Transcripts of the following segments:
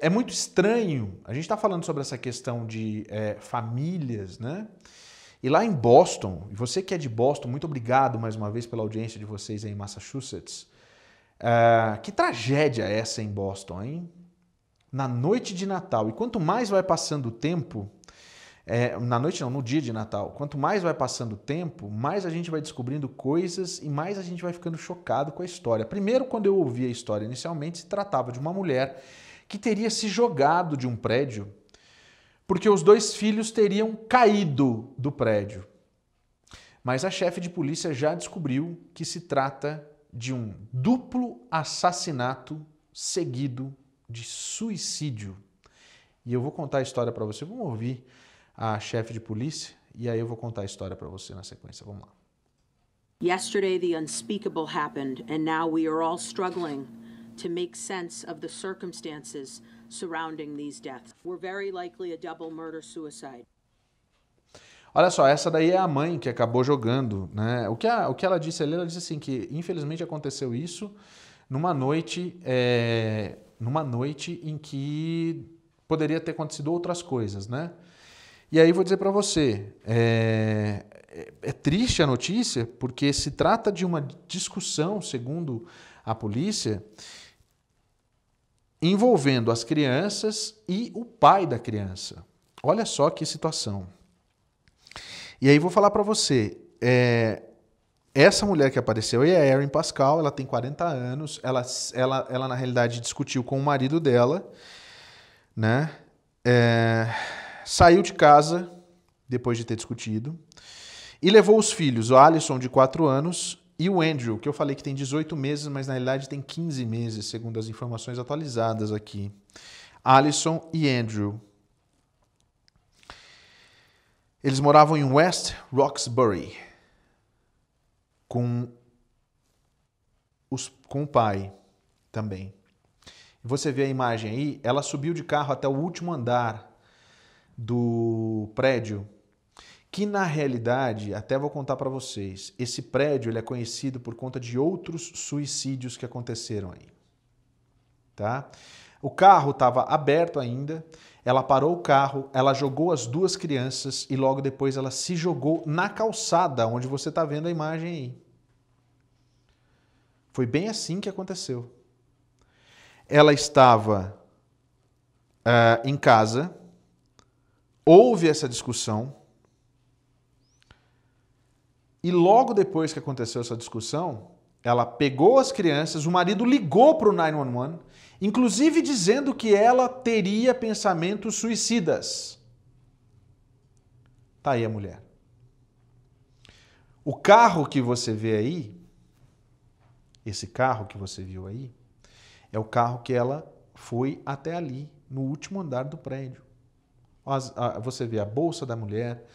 É muito estranho, a gente está falando sobre essa questão de famílias, né? E lá em Boston, e você que é de Boston, muito obrigado mais uma vez pela audiência de vocês aí em Massachusetts. Que tragédia é essa em Boston, hein? Na noite de Natal. E quanto mais vai passando o tempo, na noite não, no dia de Natal, quanto mais vai passando o tempo, mais a gente vai descobrindo coisas e mais a gente vai ficando chocado com a história. Primeiro, quando eu ouvi a história inicialmente, se tratava de uma mulher que teria se jogado de um prédio porque os 2 filhos teriam caído do prédio. Mas a chefe de polícia já descobriu que se trata de um duplo assassinato seguido de suicídio. E eu vou contar a história para você. Vamos ouvir a chefe de polícia e aí eu vou contar a história para você na sequência. Vamos lá. Yesterday the unspeakable happened and now we are all struggling to make sense of the circumstances surrounding these deaths. We're very likely a double murder-suicide. Olha só, essa daí é a mãe que acabou jogando, né? O que ela disse ali, ela disse assim que infelizmente aconteceu isso numa noite em que poderia ter acontecido outras coisas, né? E aí vou dizer para você, é triste a notícia porque se trata de uma discussão, segundo a polícia, envolvendo as crianças e o pai da criança. Olha só que situação. E aí vou falar para você, essa mulher que apareceu aí é a Erin Pascal, ela tem 40 anos, ela na realidade discutiu com o marido dela, né? Saiu de casa depois de ter discutido e levou os filhos, o Alisson de 4 anos e o Andrew, que eu falei que tem 18 meses, mas na realidade tem 15 meses, segundo as informações atualizadas aqui. Alisson e Andrew. Eles moravam em West Roxbury com o pai também. Você vê a imagem aí, ela subiu de carro até o último andar do prédio, que na realidade, até vou contar para vocês, esse prédio ele é conhecido por conta de outros suicídios que aconteceram aí. Tá? O carro estava aberto ainda, ela parou o carro, ela jogou as 2 crianças e logo depois ela se jogou na calçada, onde você está vendo a imagem aí. Foi bem assim que aconteceu. Ela estava em casa, houve essa discussão, e logo depois que aconteceu essa discussão, ela pegou as crianças, o marido ligou para o 911, inclusive dizendo que ela teria pensamentos suicidas. Tá aí a mulher. O carro que você vê aí, esse carro que você viu aí, é o carro que ela foi até ali, no último andar do prédio. Você vê a bolsa da mulher,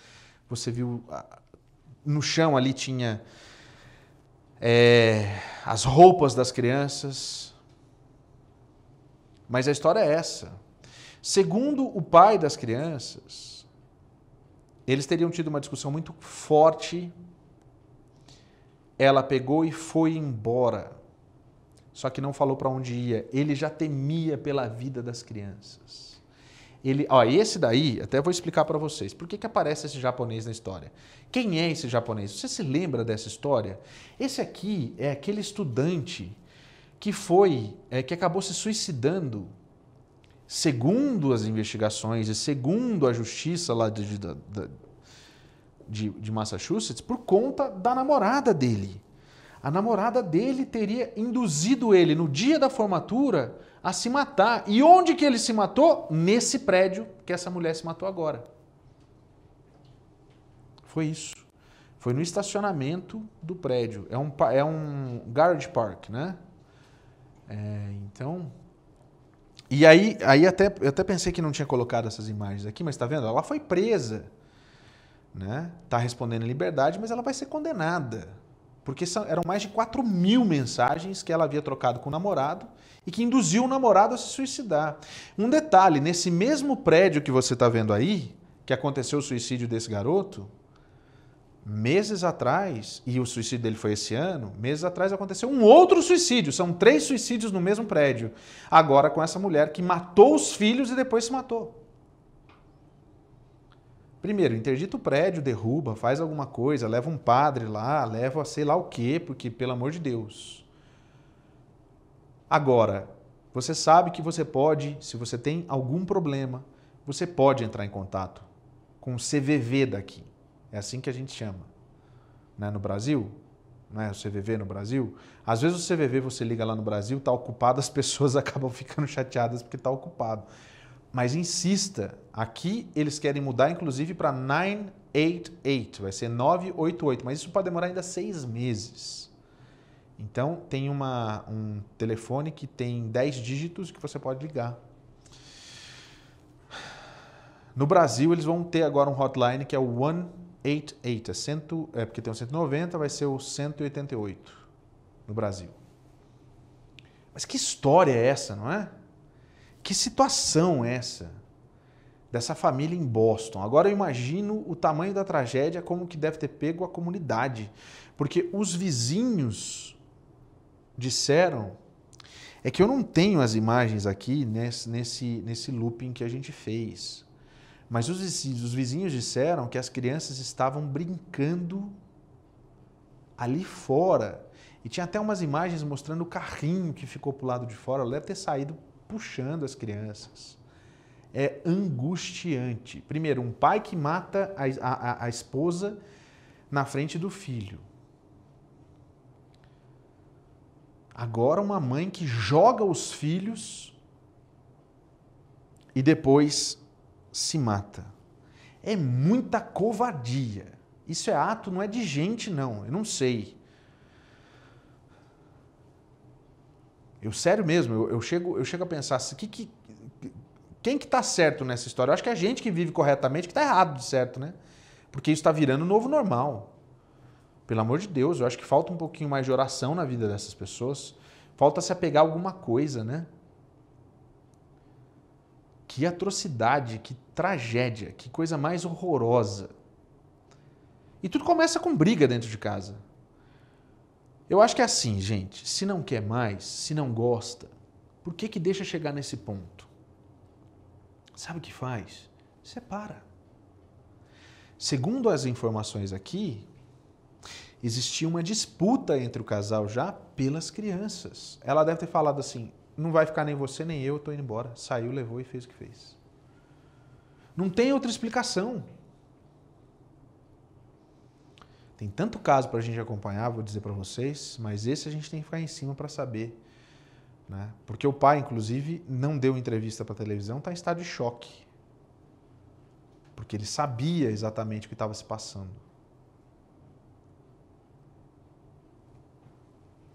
você viu... No chão ali tinha as roupas das crianças. Mas a história é essa. Segundo o pai das crianças, eles teriam tido uma discussão muito forte. Ela pegou e foi embora. Só que não falou para onde ia. Ele já temia pela vida das crianças. Esse daí, até vou explicar para vocês. Por que aparece esse japonês na história? Quem é esse japonês? Você se lembra dessa história? Esse aqui é aquele estudante que que acabou se suicidando, segundo as investigações e segundo a justiça lá de Massachusetts, por conta da namorada dele. A namorada dele teria induzido ele, no dia da formatura, a se matar. E onde que ele se matou? Nesse prédio que essa mulher se matou agora. Foi isso. Foi no estacionamento do prédio. É um garage park, né? Então... E aí eu até pensei que não tinha colocado essas imagens aqui, mas tá vendo? Ela foi presa, né? Tá respondendo em liberdade, mas ela vai ser condenada. Porque eram mais de 4.000 mensagens que ela havia trocado com o namorado e que induziu o namorado a se suicidar. Um detalhe, nesse mesmo prédio que você está vendo aí, que aconteceu o suicídio desse garoto, Meses atrás, e o suicídio dele foi esse ano, meses atrás aconteceu um outro suicídio. São 3 suicídios no mesmo prédio. Agora com essa mulher que matou os filhos e depois se matou. Primeiro, interdita o prédio, derruba, faz alguma coisa, leva um padre lá, leva sei lá o quê, porque, pelo amor de Deus. Agora, você sabe que você pode, se você tem algum problema, você pode entrar em contato com o CVV daqui. É assim que a gente chama. Né? No Brasil, não é o CVV no Brasil? Às vezes o CVV você liga lá no Brasil, está ocupado, as pessoas acabam ficando chateadas porque está ocupado. Mas insista, aqui eles querem mudar inclusive para 988, vai ser 988, mas isso pode demorar ainda 6 meses. Então tem um telefone que tem 10 dígitos que você pode ligar. No Brasil eles vão ter agora um hotline que é o 188, porque tem o 190, vai ser o 188 no Brasil. Mas que história é essa, não é? Que situação é essa dessa família em Boston? Agora eu imagino o tamanho da tragédia, como que deve ter pego a comunidade. Porque os vizinhos disseram... É que eu não tenho as imagens aqui nesse looping que a gente fez. Mas os vizinhos disseram que as crianças estavam brincando ali fora. E tinha até umas imagens mostrando o carrinho que ficou para o lado de fora. Ela deve ter saído puxando as crianças. É angustiante. Primeiro, um pai que mata a esposa na frente do filho. Agora uma mãe que joga os filhos e depois se mata. É muita covardia. Isso é ato, não é de gente, não. Eu não sei. Sério mesmo, eu chego a pensar, quem que está certo nessa história? Eu acho que é a gente que vive corretamente que está errado de certo, né? Porque isso está virando o novo normal. Pelo amor de Deus, eu acho que falta um pouquinho mais de oração na vida dessas pessoas. Falta se apegar a alguma coisa, né? Que atrocidade, que tragédia, que coisa mais horrorosa. E tudo começa com briga dentro de casa. Eu acho que é assim, gente, se não quer mais, se não gosta, por que deixa chegar nesse ponto? Sabe o que faz? Separa. Segundo as informações aqui, existia uma disputa entre o casal já pelas crianças. Ela deve ter falado assim, não vai ficar nem você nem eu tô indo embora. Saiu, levou e fez o que fez. Não tem outra explicação. Tem tanto caso para a gente acompanhar, vou dizer para vocês, mas esse a gente tem que ficar em cima para saber. Né? Porque o pai, inclusive, não deu entrevista para a televisão, está em estado de choque. Porque ele sabia exatamente o que estava se passando.